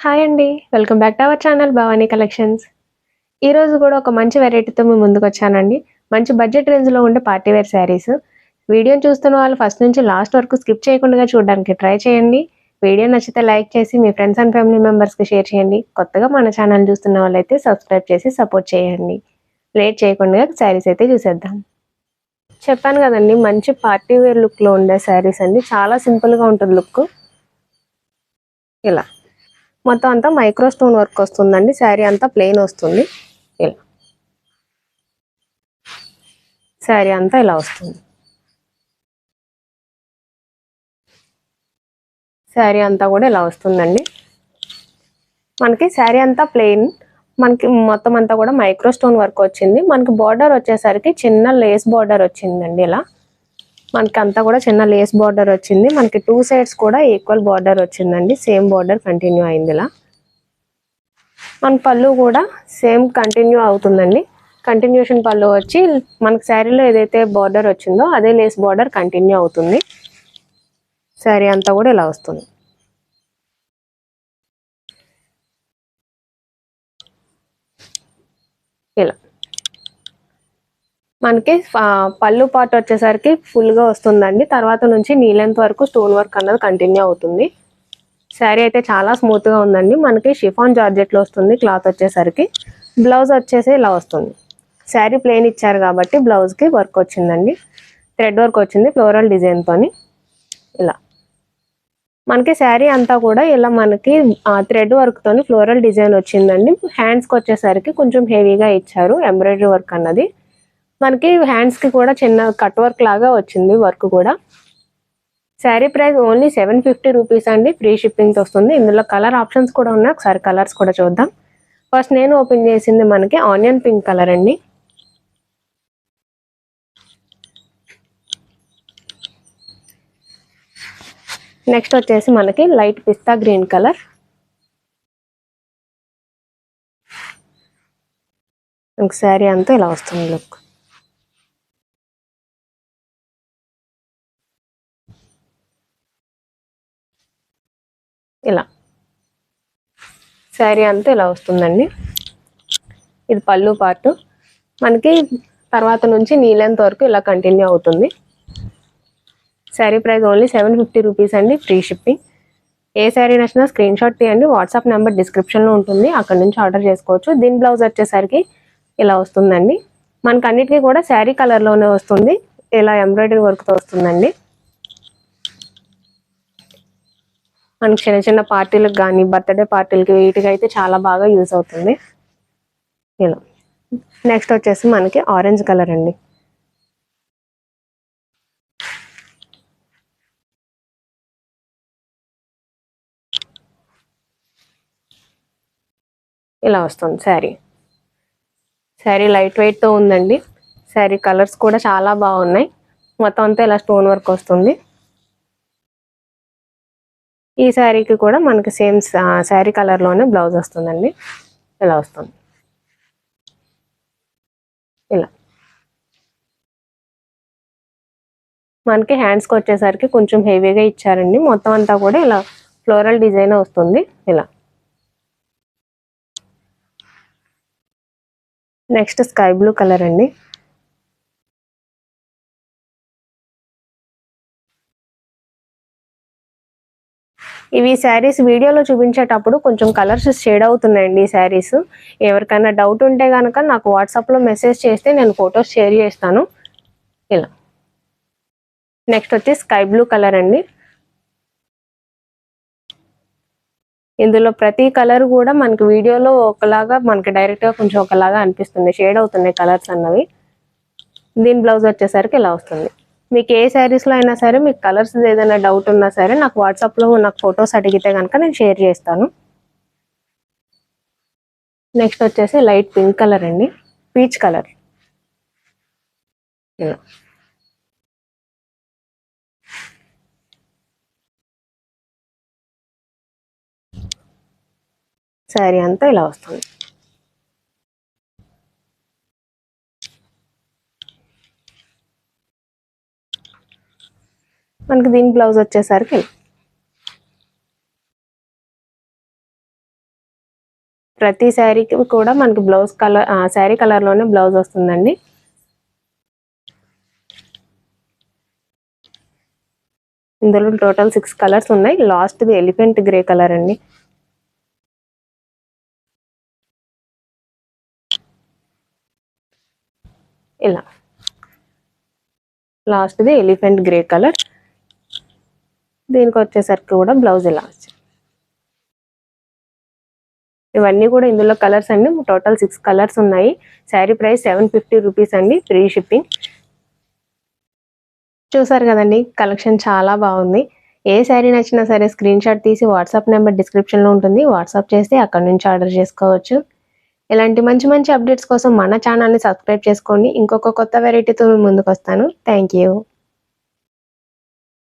Hi అండి. Welcome back to our channel Bhavani collections. ఈరోజు కూడా ఒక మంచి వెరైటీతో మీ ముందుకొచ్చానండి. మంచి బడ్జెట్ రేంజ్‌లో ఉండే పార్టీ వేర్ శారీస్. వీడియోని చూస్తున్న వాళ్ళు ఫస్ట్ నుంచి లాస్ట్ వరకు స్కిప్ చేయకుండా చూడడానికి ట్రై చేయండి. వీడియో నచ్చితే లైక్ చేసి మీ ఫ్రెండ్స్ అండ్ ఫ్యామిలీ మెంబర్స్‌కి షేర్ చేయండి. కొత్తగా మన ఛానల్ చూస్తున్న వాళ్ళైతే సబ్స్క్రైబ్ చేసి సపోర్ట్ చేయండి. లేట్ చేయకుండా శారీస్ అయితే చూసేద్దాం. చెప్పాను కదండీ, మంచి పార్టీ వేర్ లుక్‌లో ఉండే శారీస్ అండి. చాలా సింపుల్‌గా ఉంటుంది లుక్. ఇలా మొత్తం అంతా మైక్రో స్టోన్ వర్క్ వస్తుందండి. శారీ అంతా ప్లెయిన్ వస్తుంది. ఇలా శారీ అంతా ఇలా వస్తుంది. శారీ అంతా కూడా ఇలా వస్తుందండి. మనకి శారీ అంతా ప్లెయిన్, మనకి మొత్తం అంతా కూడా మైక్రో స్టోన్ వర్క్ వచ్చింది. మనకి బార్డర్ వచ్చేసరికి చిన్న లేస్ బార్డర్ వచ్చిందండి. ఇలా మనకి అంతా కూడా చిన్న లేస్ బార్డర్ వచ్చింది. మనకి 2 సైడ్స్ కూడా ఈక్వల్ బార్డర్ వచ్చిందండి. సేమ్ బార్డర్ కంటిన్యూ అయింది. ఇలా మన పళ్ళు కూడా సేమ్ కంటిన్యూ అవుతుందండి. కంటిన్యూషన్ పళ్ళు వచ్చి మనకి శారీలో ఏదైతే బార్డర్ వచ్చిందో అదే లేస్ బార్డర్ కంటిన్యూ అవుతుంది. శారీ అంతా కూడా ఇలా వస్తుంది. ఇలా మనకి పళ్ళు పార్ట్ వచ్చేసరికి ఫుల్గా వస్తుందండి. తర్వాత నుంచి నీ లెంత్ వరకు స్టోన్ వర్క్ అన్నది కంటిన్యూ అవుతుంది. శారీ అయితే చాలా స్మూత్గా ఉందండి. మనకి షిఫాన్ జార్జెట్లో వస్తుంది. క్లాత్ వచ్చేసరికి బ్లౌజ్ వచ్చేసి ఇలా వస్తుంది. శారీ ప్లెయిన్ ఇచ్చారు కాబట్టి బ్లౌజ్కి వర్క్ వచ్చిందండి. థ్రెడ్ వర్క్ వచ్చింది ఫ్లోరల్ డిజైన్తో. ఇలా మనకి శారీ అంతా కూడా ఇలా మనకి థ్రెడ్ వర్క్తో ఫ్లోరల్ డిజైన్ వచ్చిందండి. హ్యాండ్స్కి వచ్చేసరికి కొంచెం హెవీగా ఇచ్చారు ఎంబ్రాయిడరీ వర్క్ అన్నది. మనకి హ్యాండ్స్కి కూడా చిన్న కట్ వర్క్ లాగా వచ్చింది వర్క్ కూడా. శారీ ప్రైస్ ఓన్లీ 750 రూపీస్ అండి. ఫ్రీ షిప్పింగ్తో వస్తుంది. ఇందులో కలర్ ఆప్షన్స్ కూడా ఉన్నాయి. ఒకసారి కలర్స్ కూడా చూద్దాం. ఫస్ట్ నేను ఓపెన్ చేసింది మనకి ఆనియన్ పింక్ కలర్ అండి. నెక్స్ట్ వచ్చేసి మనకి లైట్ పిస్తా గ్రీన్ కలర్. మనకి శారీ అంతా ఇలా వస్తుంది లుక్. ఇలా శారీ అంతా ఇలా వస్తుందండి. ఇది పళ్ళు పార్ట్. మనకి తర్వాత నుంచి నీ లెంత్ వరకు ఇలా కంటిన్యూ అవుతుంది. శారీ ప్రైస్ ఓన్లీ 750 రూపీస్ అండి. Free shipping. ఏ శారీ నచ్చినా స్క్రీన్ షాట్ తీయండి. వాట్సాప్ నెంబర్ డిస్క్రిప్షన్లో ఉంటుంది. అక్కడ నుంచి ఆర్డర్ చేసుకోవచ్చు. దీని బ్లౌజ్ వచ్చేసరికి ఇలా వస్తుందండి. మనకి అన్నిటికీ కూడా శారీ కలర్లోనే వస్తుంది. ఇలా ఎంబ్రాయిడరీ వర్క్తో వస్తుందండి. మనకి చిన్న చిన్న పార్టీలకు కానీ బర్త్డే పార్టీలకి వీటికి అయితే చాలా బాగా యూజ్ అవుతుంది. ఇలా నెక్స్ట్ వచ్చేసి మనకి ఆరెంజ్ కలర్ అండి. ఇలా వస్తుంది శారీ. శారీ లైట్ వెయిట్తో ఉందండి. శారీ కలర్స్ కూడా చాలా బాగున్నాయి. మొత్తం అంతా ఇలా స్టోన్ వర్క్ వస్తుంది. ఈ శారీకి కూడా మనకి సేమ్ శారీ కలర్లోనే బ్లౌజ్ వస్తుందండి. ఇలా వస్తుంది. ఇలా మనకి హ్యాండ్స్కి వచ్చేసరికి కొంచెం హెవీగా ఇచ్చారండి. మొత్తం అంతా కూడా ఇలా ఫ్లోరల్ డిజైన్ వస్తుంది. ఇలా నెక్స్ట్ స్కై బ్లూ కలర్ అండి. ఇవి శారీస్ వీడియోలో చూపించేటప్పుడు కొంచెం కలర్స్ షేడ్ అవుతున్నాయండి. ఈ శారీస్ ఎవరికైనా డౌట్ ఉంటే కనుక నాకు వాట్సాప్లో మెసేజ్ చేస్తే నేను ఫొటోస్ షేర్ చేస్తాను. ఇలా నెక్స్ట్ వచ్చి స్కై బ్లూ కలర్ అండి. ఇందులో ప్రతి కలర్ కూడా మనకి వీడియోలో ఒకలాగా, మనకి డైరెక్ట్గా కొంచెం ఒకలాగా అనిపిస్తుంది. షేడ్ అవుతున్నాయి కలర్స్ అన్నవి. దీని బ్లౌజ్ వచ్చేసరికి ఇలా వస్తుంది. మీకు ఏ శారీస్లో అయినా సరే మీకు కలర్స్ ఏదైనా డౌట్ ఉన్నా సరే నాకు వాట్సాప్లో నాకు ఫొటోస్ అడిగితే కనుక నేను షేర్ చేస్తాను. నెక్స్ట్ వచ్చేసి లైట్ పింక్ కలర్ అండి. Peach colour. ఇలా శారీ అంతా ఇలా వస్తుంది. మనకి దీని బ్లౌజ్ వచ్చేసరికి ప్రతి శారీకి కూడా మనకి బ్లౌజ్ కలర్ శారీ కలర్లోనే బ్లౌజ్ వస్తుందండి. ఇందులో టోటల్ 6 కలర్స్ ఉన్నాయి. లాస్ట్ది ఎలిఫెంట్ గ్రే కలర్ అండి. ఇలా లాస్ట్ది ఎలిఫెంట్ గ్రే కలర్. దీనికి వచ్చేసరికి కూడా బ్లౌజ్ ఇలా వచ్చింది. ఇవన్నీ కూడా ఇందులో కలర్స్ అండి. టోటల్ 6 కలర్స్ ఉన్నాయి. శారీ ప్రైస్ 750 రూపీస్ అండి, ఫ్రీ షిప్పింగ్. చూసారు కదండి, కలెక్షన్ చాలా బాగుంది. ఏ శారీ నచ్చినా సరే స్క్రీన్ షాట్ తీసి వాట్సాప్ నెంబర్ డిస్క్రిప్షన్లో ఉంటుంది, వాట్సాప్ చేస్తే అక్కడ నుంచి ఆర్డర్ చేసుకోవచ్చు. ఇలాంటి మంచి మంచి అప్డేట్స్ కోసం మన ఛానల్ని సబ్స్క్రైబ్ చేసుకోండి. ఇంకొక కొత్త వెరైటీతో మేము ముందుకు వస్తాను. Thank you.